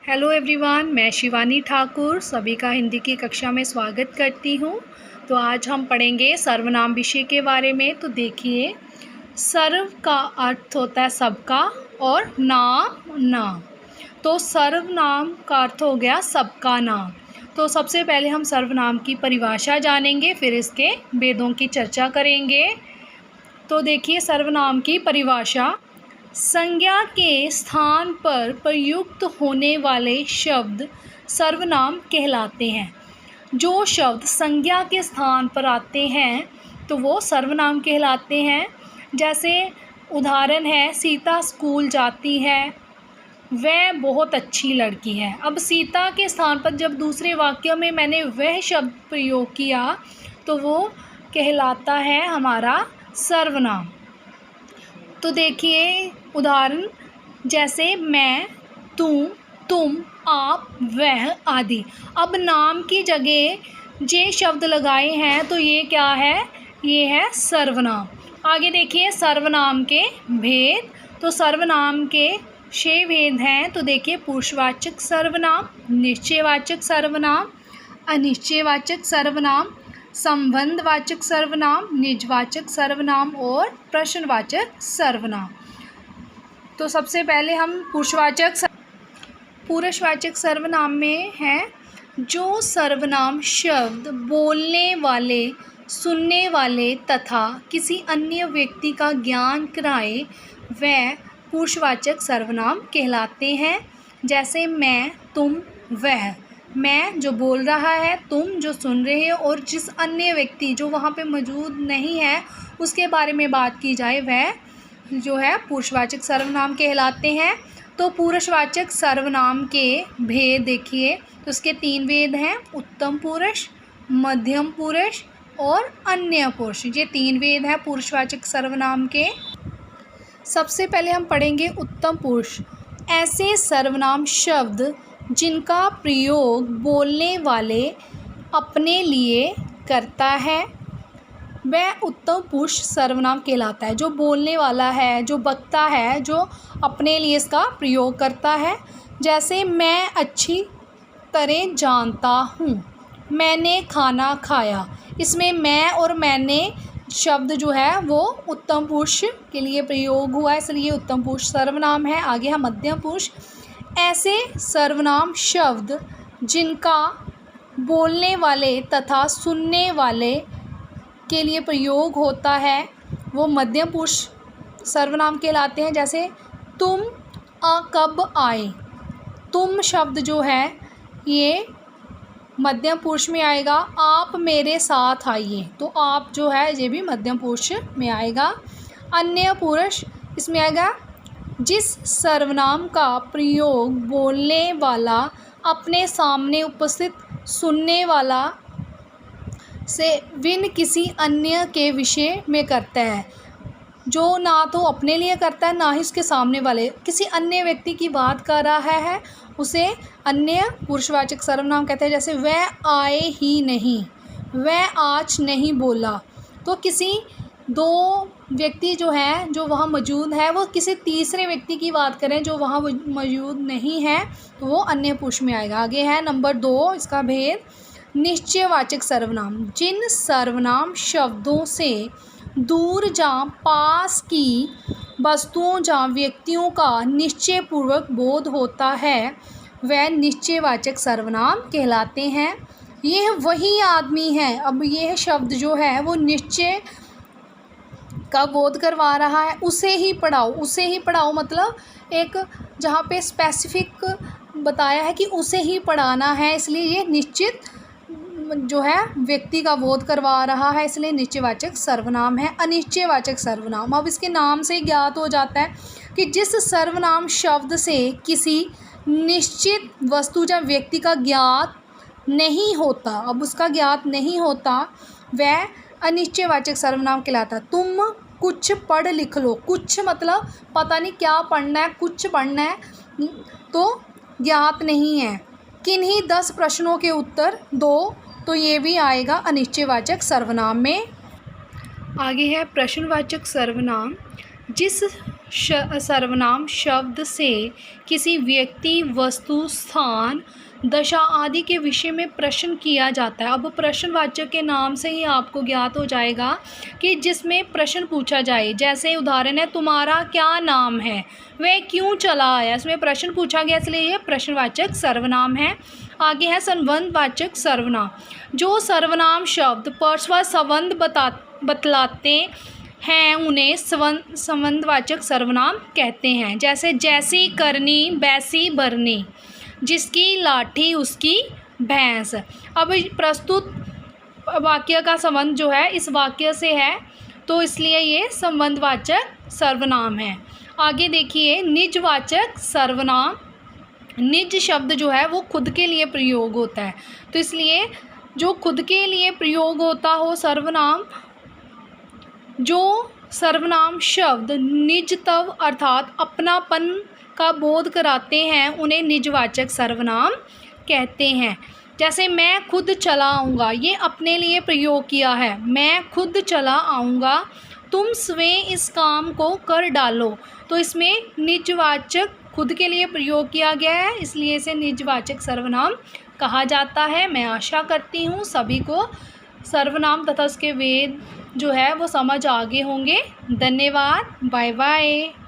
Hello everyone, मैं शिवानी ठाकुर सभी का हिंदी की कक्षा में स्वागत करती हूँ। तो आज हम पढ़ेंगे सर्वनाम विषय के बारे में। तो देखिए, सर्व का अर्थ होता है सबका और नाम नाम। तो सर्वनाम का अर्थ हो गया सबका नाम। तो सबसे पहले हम सर्वनाम की परिभाषा जानेंगे, फिर इसके भेदों की चर्चा करेंगे। तो देखिए, सर्वनाम की परिभाषा: संज्ञा के स्थान पर प्रयुक्त होने वाले शब्द सर्वनाम कहलाते हैं। जो शब्द संज्ञा के स्थान पर आते हैं तो वो सर्वनाम कहलाते हैं। जैसे उदाहरण है, सीता स्कूल जाती है, वह बहुत अच्छी लड़की है। अब सीता के स्थान पर जब दूसरे वाक्य में मैंने वह शब्द प्रयोग किया तो वो कहलाता है हमारा सर्वनाम। तो देखिए उदाहरण, जैसे मैं, तू, तुम, आप, वह आदि। अब नाम की जगह जे शब्द लगाए हैं तो ये क्या है? ये है सर्वनाम। आगे देखिए सर्वनाम के भेद। तो सर्वनाम के 6 भेद हैं। तो देखिए, पुरुषवाचक सर्वनाम, निश्चयवाचक सर्वनाम, अनिश्चयवाचक सर्वनाम, संबंधवाचक सर्वनाम, निजवाचक सर्वनाम और प्रश्नवाचक सर्वनाम। तो सबसे पहले हम पुरुषवाचक सर्वनाम में है जो सर्वनाम शब्द बोलने वाले, सुनने वाले तथा किसी अन्य व्यक्ति का ज्ञान कराए, वह पुरुषवाचक सर्वनाम कहलाते हैं। जैसे मैं, तुम, वह। मैं जो बोल रहा है, तुम जो सुन रहे हो और जिस अन्य व्यक्ति जो वहाँ पे मौजूद नहीं है उसके बारे में बात की जाए, वह जो है पुरुषवाचक सर्वनाम कहलाते हैं। तो पुरुषवाचक सर्वनाम के भेद देखिए, तो उसके 3 भेद हैं: उत्तम पुरुष, मध्यम पुरुष और अन्य पुरुष। ये 3 भेद हैं पुरुषवाचक सर्वनाम के। सबसे पहले हम पढ़ेंगे उत्तम पुरुष। ऐसे सर्वनाम शब्द जिनका प्रयोग बोलने वाले अपने लिए करता है, वह उत्तम पुरुष सर्वनाम कहलाता है। जो बोलने वाला है, जो बकता है, जो अपने लिए इसका प्रयोग करता है। जैसे मैं अच्छी तरह जानता हूँ, मैंने खाना खाया। इसमें मैं और मैंने शब्द जो है वो उत्तम पुरुष के लिए प्रयोग हुआ है, इसलिए उत्तम पुरुष सर्वनाम है। आगे है मध्यम पुरुष। ऐसे सर्वनाम शब्द जिनका बोलने वाले तथा सुनने वाले के लिए प्रयोग होता है, वो मध्यम पुरुष सर्वनाम कहलाते हैं। जैसे तुम कब आए। तुम शब्द जो है ये मध्यम पुरुष में आएगा। आप मेरे साथ आइए, तो आप जो है ये भी मध्यम पुरुष में आएगा। अन्य पुरुष इसमें आएगा जिस सर्वनाम का प्रयोग बोलने वाला अपने सामने उपस्थित सुनने वाला से भिन्न किसी अन्य के विषय में करता है। जो ना तो अपने लिए करता है, ना ही उसके सामने वाले, किसी अन्य व्यक्ति की बात कर रहा है, उसे अन्य पुरुषवाचक सर्वनाम कहते हैं। जैसे वह आए ही नहीं, वह आज नहीं बोला। तो किसी 2 व्यक्ति जो है, जो वहाँ मौजूद है, वो किसी तीसरे व्यक्ति की बात करें जो वहाँ मौजूद नहीं है, तो वो अन्य पुरुष में आएगा। आगे है नंबर 2, इसका भेद निश्चयवाचक सर्वनाम। जिन सर्वनाम शब्दों से दूर या पास की वस्तुओं या व्यक्तियों का निश्चय पूर्वक बोध होता है, वह निश्चयवाचक सर्वनाम कहलाते हैं। यह वही आदमी है। अब यह शब्द जो है वो निश्चय का बोध करवा रहा है। उसे ही पढ़ाओ, उसे ही पढ़ाओ मतलब एक जहाँ पे स्पेसिफिक बताया है कि उसे ही पढ़ाना है, इसलिए ये निश्चित जो है व्यक्ति का बोध करवा रहा है, इसलिए निश्चयवाचक सर्वनाम है। अनिश्चयवाचक सर्वनाम, अब इसके नाम से ज्ञात हो जाता है कि जिस सर्वनाम शब्द से किसी निश्चित वस्तु या व्यक्ति का ज्ञात नहीं होता, अब उसका ज्ञात नहीं होता, वह अनिश्चयवाचक सर्वनाम कहलाता है। तुम कुछ पढ़ लिख लो। कुछ मतलब पता नहीं क्या पढ़ना है, कुछ पढ़ना है तो ज्ञात नहीं है। किन्हीं 10 प्रश्नों के उत्तर दो, तो ये भी आएगा अनिश्चयवाचक सर्वनाम में। आगे है प्रश्नवाचक सर्वनाम। जिस सर्वनाम शब्द से किसी व्यक्ति, वस्तु, स्थान, दशा आदि के विषय में प्रश्न किया जाता है। अब प्रश्नवाचक के नाम से ही आपको ज्ञात हो जाएगा कि जिसमें प्रश्न पूछा जाए। जैसे उदाहरण है, तुम्हारा क्या नाम है, वह क्यों चला आया। इसमें प्रश्न पूछा गया, इसलिए यह प्रश्नवाचक सर्वनाम है। आगे है संबंधवाचक सर्वनाम। जो सर्वनाम शब्द परस्पर संबंध बतलाते हैं उन्हें संबंधवाचक सर्वनाम कहते हैं। जैसे जैसी करनी, बैसी भरनी, जिसकी लाठी उसकी भैंस। अब प्रस्तुत वाक्य का संबंध जो है इस वाक्य से है, तो इसलिए ये संबंधवाचक सर्वनाम है। आगे देखिए निजवाचक सर्वनाम। निज शब्द जो है वो खुद के लिए प्रयोग होता है, तो इसलिए जो खुद के लिए प्रयोग होता हो सर्वनाम, जो सर्वनाम शब्द निजत्व अर्थात अपनापन का बोध कराते हैं उन्हें निजवाचक सर्वनाम कहते हैं। जैसे मैं खुद चला आऊँगा, ये अपने लिए प्रयोग किया है, मैं खुद चला आऊँगा। तुम स्वयं इस काम को कर डालो, तो इसमें निजवाचक खुद के लिए प्रयोग किया गया है, इसलिए इसे निजवाचक सर्वनाम कहा जाता है। मैं आशा करती हूँ सभी को सर्वनाम तथा उसके वेद जो है वो समझ आ गए होंगे। धन्यवाद। Bye bye.